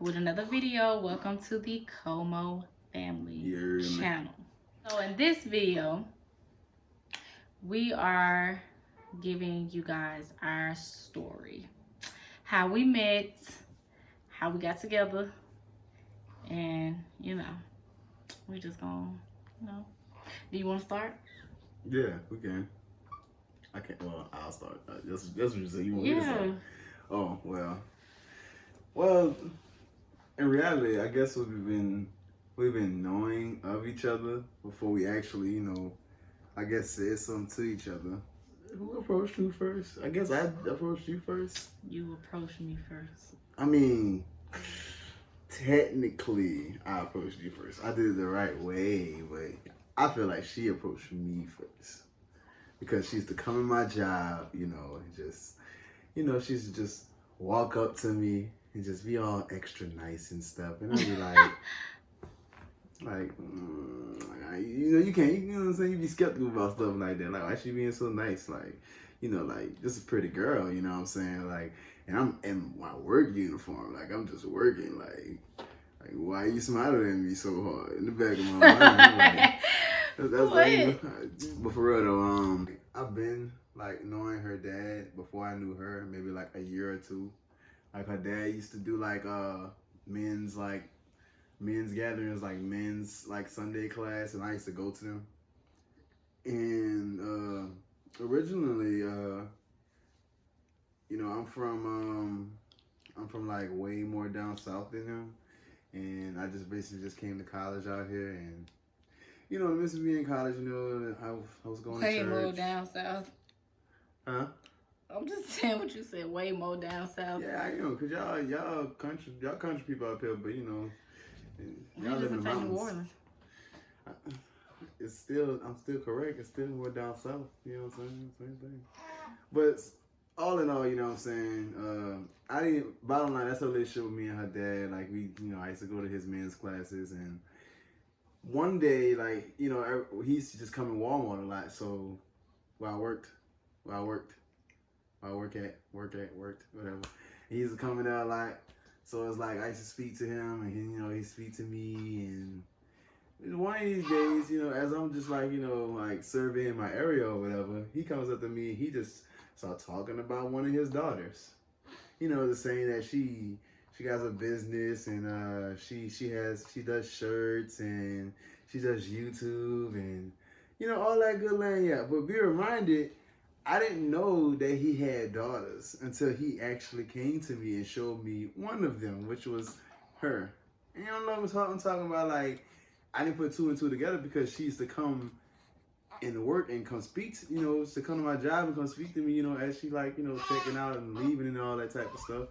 with another video. Welcome to the Como Family channel. So in this video, we are giving you guys our story. How we met, how we got together, and we just gonna, do you want to start? Yeah, we can. I can't. Well, I'll start. That's what you said. You want me to start? Oh well. In reality, I guess we've been knowing of each other before we actually, I guess said something to each other. Who approached you first? I guess I approached you first. You approached me first. I mean, technically, I approached you first. I did it the right way, but I feel like she approached me first. Because she used to come in my job, and just, she used to just walk up to me and just be all extra nice and stuff. And I'd be you can't, you know what I'm saying? You be skeptical about stuff like that. Like, why she being so nice? Like, this is a pretty girl, you know what I'm saying? Like, and I'm in my work uniform. Like, I'm just working. Like why you smiling at me so hard? In the back of my mind, I'm like, that's like, but for real though, I've been like knowing her dad before I knew her, maybe like a year or two. Like her dad used to do like men's gatherings, like men's like Sunday class, and I used to go to them. And originally, I'm from like way more down south than him, and I just basically just came to college out here and. The midst of being in college, I was going to church. Way more down south. Huh? I'm just saying what you said. Way more down south. Yeah, I know, cause y'all country people out there, but y'all live in the mountains. New Orleans. I'm still correct. It's still more down south. You know what I'm saying? Same thing. But all in all, you know what I'm saying. Bottom line, that's a relationship with me and her dad. Like I used to go to his men's classes and. One day, he used to just come in Walmart a lot. So, where I worked, whatever. He used to come in there a lot. So it's like I used to speak to him, and he speak to me. And one of these days, as I'm just like surveying my area or whatever, he comes up to me. He just starts talking about one of his daughters. Just saying that she has a business and she does shirts and she does YouTube and all that good land. Yeah, but be reminded, I didn't know that he had daughters until he actually came to me and showed me one of them, which was her. And you don't know what I'm talking about. Like, I didn't put two and two together because she used to come and work and come speak to come to my job and come speak to me as she checking out and leaving and all that type of stuff.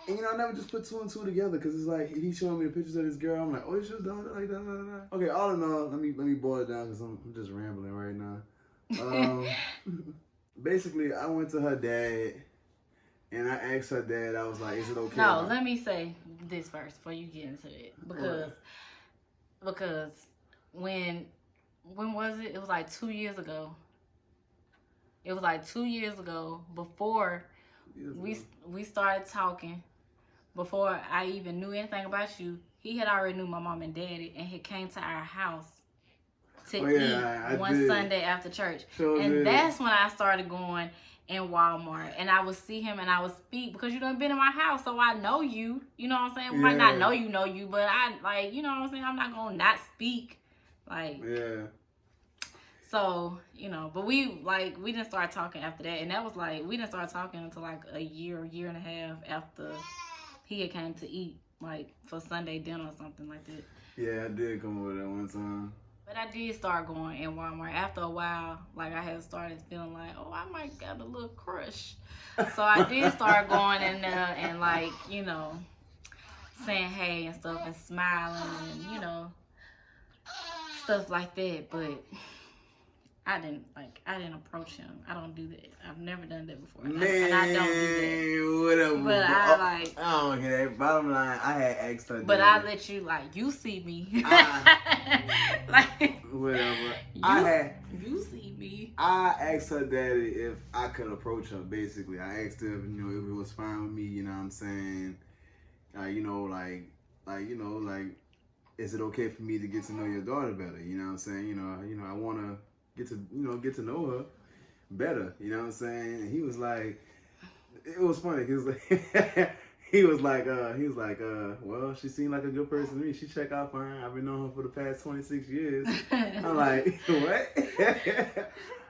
And I never just put two and two together because it's like he's showing me the pictures of this girl. I'm like, oh, it's your daughter, like that. Okay, all in all, let me boil it down because I'm just rambling right now. Basically, I went to her dad and I asked her dad. I was like, is it okay? No, let me say this first before you get into it because when was it? It was like 2 years ago. It was like 2 years ago before we started talking. Before I even knew anything about you, he had already knew my mom and daddy, and he came to our house to eat one Sunday after church. That's when I started going in Walmart, and I would see him and I would speak because you done been in my house, so I know you. You know what I'm saying? Yeah. Might not know you, but I you know what I'm saying? I'm not gonna not speak, Yeah. So, but we didn't start talking after that. And that was we didn't start talking until like a year and a half after he had came to eat, for Sunday dinner or something like that. Yeah, I did come over that one time. But I did start going in Walmart. After a while, I had started feeling like, oh, I might got a little crush. So I did start going in there and saying hey and stuff and smiling and, stuff like that. But I didn't approach him. I don't do that. I've never done that before. And I don't do that. Whatever. But I don't get that. Bottom line, I had asked her. But I let you you see me. Whatever. You see me. I asked her daddy if I could approach her. Basically, I asked her if it was fine with me. You know what I'm saying? is it okay for me to get to know your daughter better? You know what I'm saying? I want to get to know her better. You know what I'm saying? And he was like, it was funny. He was like, well, she seemed like a good person to me. She check out fine. I've been knowing her for the past 26 years. I'm like, what?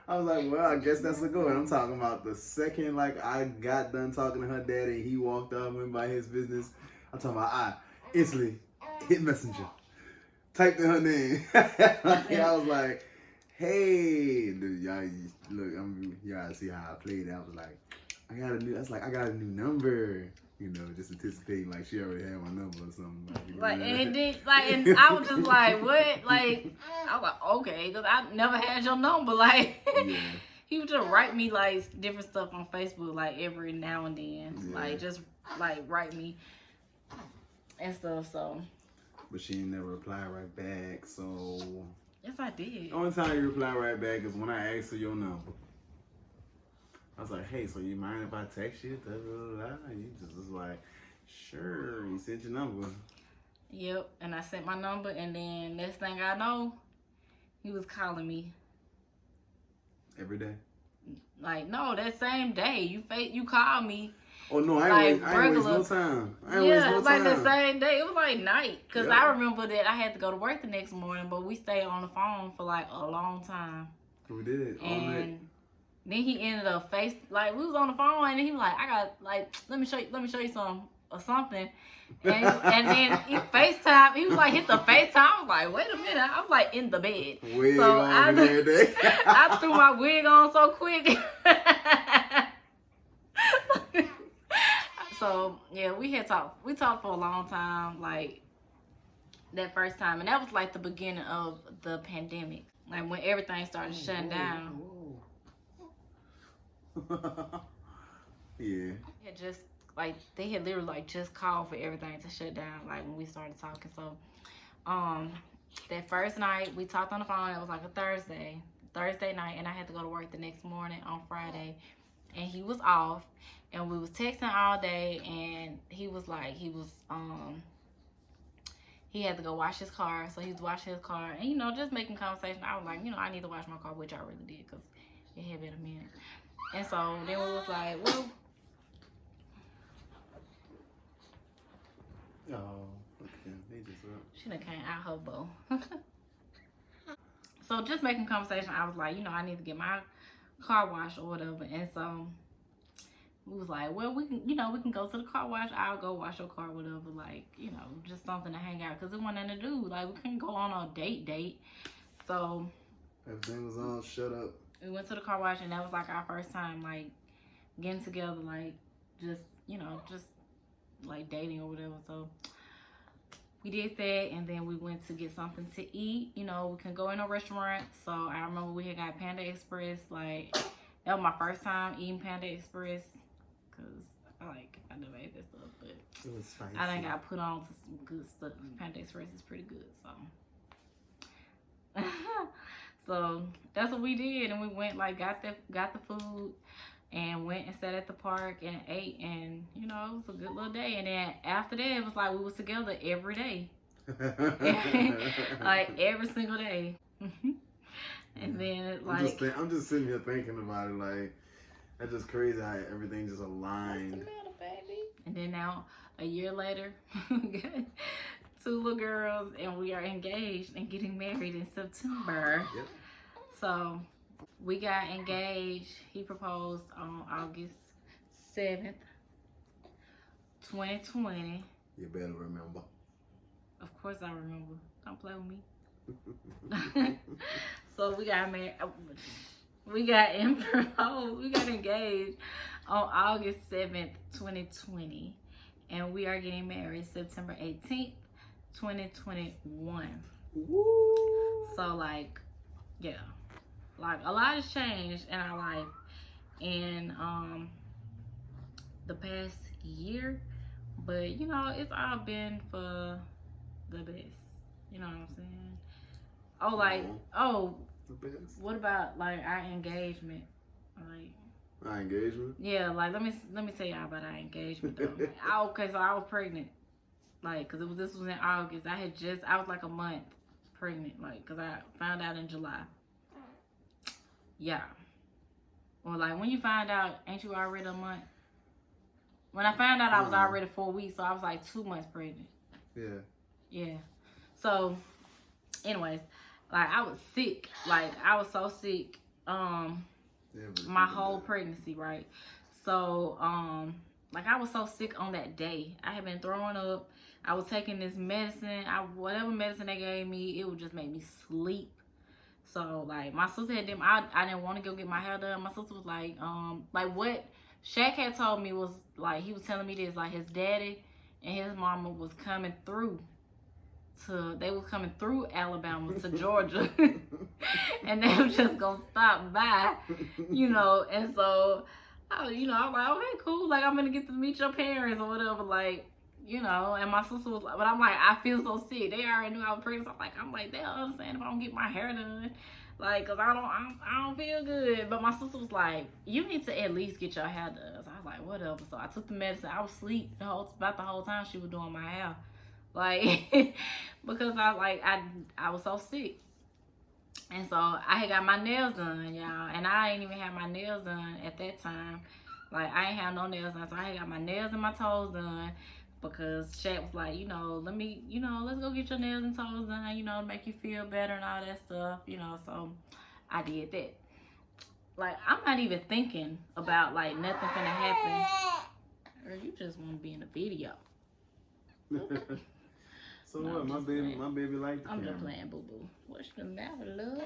I was like, well, I guess that's a good one. I'm talking about the second, like, I got done talking to her daddy and he walked up, went by his business. I'm talking about, I instantly hit messenger, typed in her name. I was like, hey, dude, y'all, look, y'all see how I played it. I was like, I got a new number. Just anticipating like she already had my number or something. And I was just like, what? Like, I was like, okay, because I never had your number. Like, yeah. He would just write me like different stuff on Facebook, like every now and then, like just like write me and stuff. So. But she didn't never reply right back. So. Yes, I did. The only time you reply right back is when I asked her your number. I was like, hey, so you mind if I text you? You just was like, sure. You sent your number. Yep, and I sent my number, and then next thing I know, he was calling me. Every day? Like, no, that same day. You called me. Oh, no, I ain't waste no time. Like the same day. It was like night. Because I remember that I had to go to work the next morning, but we stayed on the phone for like a long time. We did, all night. Then he ended up we was on the phone and he was like, I got like, let me show you something or something. And then he FaceTime, he was like, hit the FaceTime. I was like, wait a minute. I was like in the bed. I threw my wig on so quick. So yeah, we talked for a long time, like that first time. And that was like the beginning of the pandemic. Like when everything started shutting down. Yeah. It just like they had literally like just called for everything to shut down. Like when we started talking, so that first night we talked on the phone. It was like a Thursday night, and I had to go to work the next morning on Friday, and he was off, and we was texting all day, and he had to go wash his car, so he was washing his car, and just making conversation. I was like, I need to wash my car, which I really did because it had been a minute. And so then we was like, well. Oh, okay. They just up. She done came out her bow. So just making conversation, I was like, I need to get my car washed or whatever. And so we was like, well, we can go to the car wash. I'll go wash your car, whatever. Like, just something to hang out. Because there wasn't nothing to do. Like, we couldn't go on a date. So. Everything was all shut up. We went to the car wash, and that was like our first time, like, getting together, like, just like dating or whatever. So we did that, and then we went to get something to eat. We can go in a restaurant. So I remember we had got Panda Express. Like, that was my first time eating Panda Express, because I never ate that stuff, but it was spicy. I done got put on to some good stuff. Panda Express is pretty good, so. So that's what we did, and we went got the food, and went and sat at the park and ate, and it was a good little day. And then after that, it was like we was together every day, like every single day. And then I'm just sitting here thinking about it, like that's just crazy how everything just aligned. What's the matter, baby? And then now a year later, we got 2 little girls, and we are engaged and getting married in September. Yep. So we got engaged. He proposed on August 7th, 2020. You better remember. Of course I remember. Don't play with me. So we got married. We got engaged on August 7th, 2020. And we are getting married September 18th, 2021. Woo. So yeah. A lot has changed in our life in the past year, but it's all been for the best. You know what I'm saying? The best. What about our engagement? Our engagement? Yeah, let me tell y'all about our engagement though. Okay, so I was pregnant Like, cause this was in August. I was like a month pregnant, like, cause I found out in July. Yeah. Or like when you find out, ain't you already a month? When I found out, I was already 4 weeks, so I was like 2 months pregnant. Yeah. Yeah. So, anyways, like I was sick. Like I was so sick. My whole pregnancy, right? So, like I was so sick on that day. I had been throwing up. I was taking this medicine. Whatever medicine they gave me, it would just make me sleep. So like my sister had them. I didn't want to go get my hair done. My sister was like what Shaq had told me was like, he was telling me this, like his daddy and his mama was coming through. They was coming through Alabama to Georgia, and they were just gonna stop by, you know. And so, I was like, okay, cool. Like I'm gonna get to meet your parents or whatever, like, you know. And my sister was like, but I'm like, I feel so sick. They already knew I was pregnant. So I'm like, they'll understand if I don't get my hair done, like, cause I don't feel good. But my sister was like, you need to at least get your hair done. So I was like, whatever. So I took the medicine. I was asleep about the whole time she was doing my hair. Like, because I was so sick. And so I had got my nails done, y'all. And I ain't even had my nails done at that time. Like, I ain't have no nails done. So I had got my nails and my toes done. Because Shaq was like, let's go get your nails and toes done, to make you feel better and all that stuff, So I did that. Like, I'm not even thinking about, like, nothing finna happen. Or you just want to be in a video. So no, what? My baby like the I'm camera. just playing, boo boo. What's the matter, love?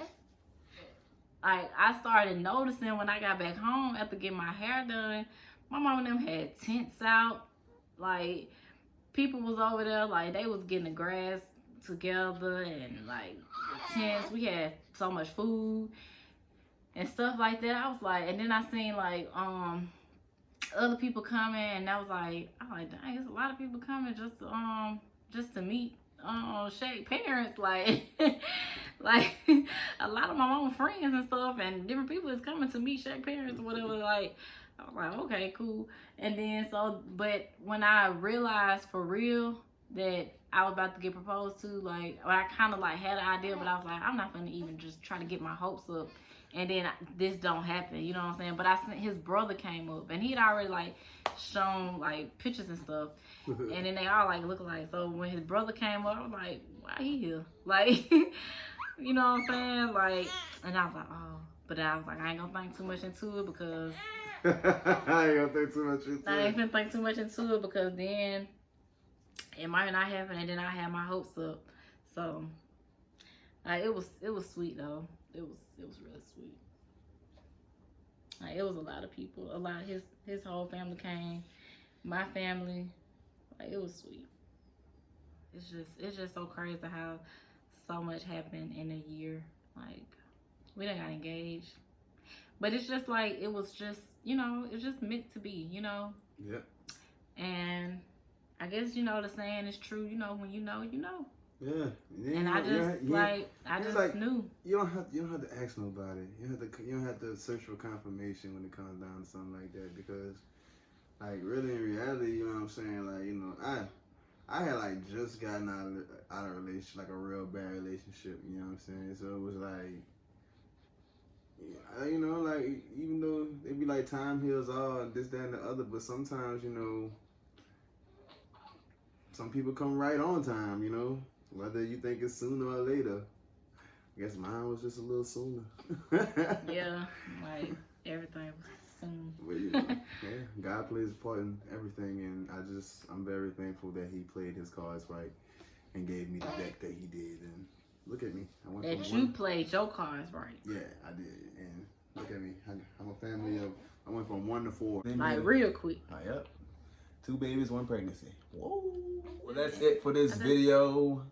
Like I started noticing when I got back home after getting my hair done, my mom and them had tents out. Like people was over there, like they was getting the grass together and like the tents. We had so much food and stuff like that. I was like, and then I seen like other people coming, and I was like, dang, it's a lot of people coming just to meet Shaq parents, like like a lot of my mama friends and stuff, and different people is coming to meet Shaq parents or whatever. Like I was like, okay, cool. And then but when I realized for real that I was about to get proposed to, like I kind of like had an idea, but I was like, I'm not gonna even just try to get my hopes up. And then this don't happen, you know what I'm saying? But his brother came up, and he'd already like shown like pictures and stuff, and then they all like look alike. So when his brother came up, I was like, why he here? Like, you know what I'm saying? Like, and I was like, oh, but I was like, I ain't gonna think too much into it because I ain't gonna think too much into it. I ain't gonna think too much into it because then it might not happen, and then I had my hopes up. So it was sweet though. It was really sweet. Like it was a lot of people. A lot of his whole family came. My family. Like it was sweet. It's just so crazy how so much happened in a year. Like we done got engaged. But it's just like it was just, it's just meant to be, Yep. And I guess the saying is true, when you know, you know. Yeah. And I just knew. You don't have to ask nobody. You don't have to search for confirmation when it comes down to something like that, because like really in reality, you know what I'm saying? Like, I had like just gotten out of a relationship, like a real bad relationship, you know what I'm saying? So it was like, like even though they be like time heals all, this, that, and the other, but sometimes, some people come right on time, whether you think it's sooner or later. I guess mine was just a little sooner. Yeah, like everything was soon. But yeah, God plays a part in everything, and I'm very thankful that He played His cards right and gave me the deck that He did. And look at me, Played your cards right. Yeah, I did, and look at me. I'm a family of. I went from 1 to 4. Like real quick. Yep. 2 babies, 1 pregnancy. Whoa. Well, that's it for this video.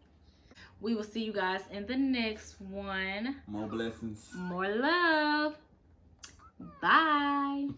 We will see you guys in the next one. More blessings. More love. Bye.